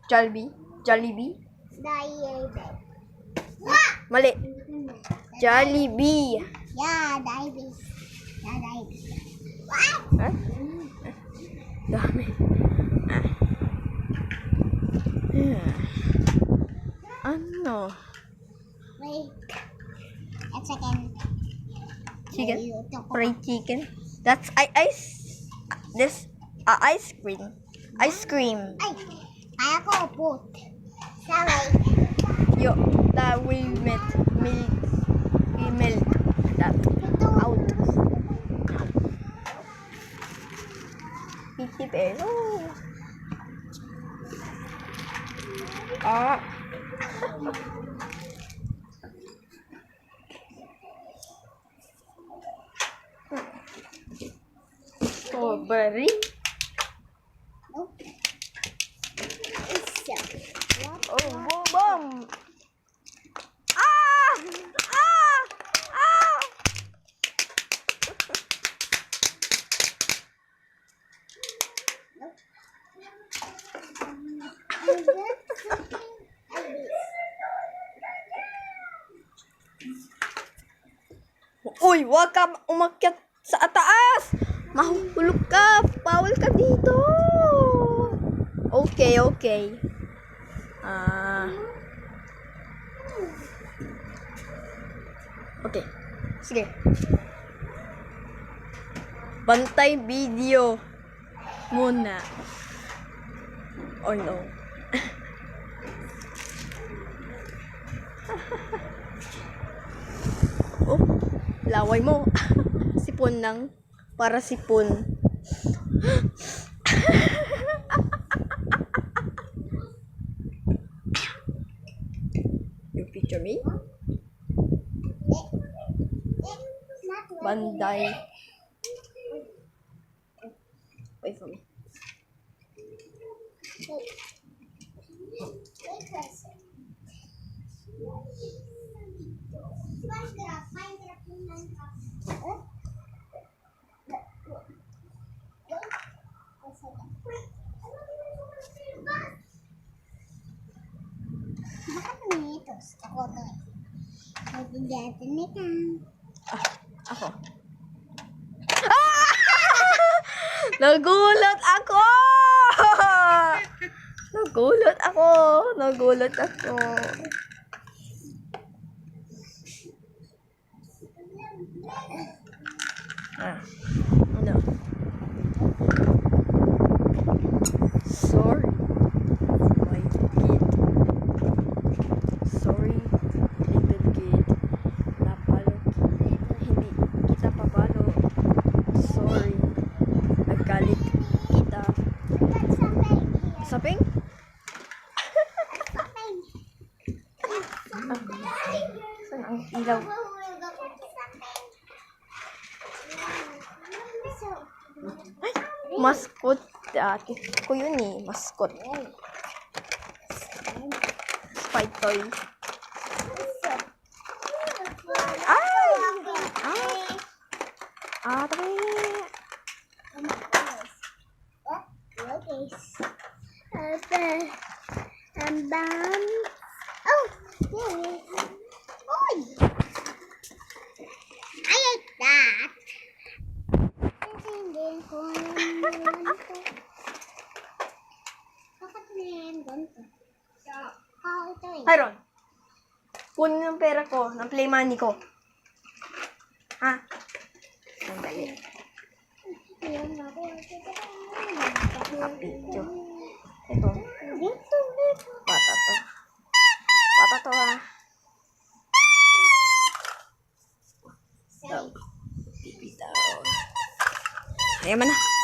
Jollibee. Jollibee. Mali. Jollibee. Yeah, Jollibee. Yeah, Jollibee. Ha? Dami. Ano? Wait. A second. Chicken? Fried chicken? That's ice. This ice cream. Ice cream. Ay, kaya ko put. Sorry. That will melt that out. 50 pesos. Ah. Strawberry. Nope. Oh, bomb. Ah! Ah! Ah! Uy, wag ka umakyat sa taas. Mahulog ka. Bawal ka dito. Okay, okay. Okay. Sige. Bantay video muna. Oh no. Oh, laway mo. Sipon ng para sipon. You picture me? Banday. Wait for me. Ako to eh. Nagigatan ni ka. Ako. Ah! Nagulat ako! Nagulat ako. Nagulat ako. Ano? Sorry. My kid. Sorry, little kid. Napalo. Hindi kita papalo. Sorry. Naggalit kita. Saping? Saan ang ilaw? Ay, mascot. Dati ko yun eh. Mascot. Spy toy. Ay! Tabi. Oh, Oy! I like that. Tyron, kunin yung pera ko, ng play money ko. Ha? Sandali. Video. Ito. Bata to. Bata to ha. So, bibitaw. Ayaw man na.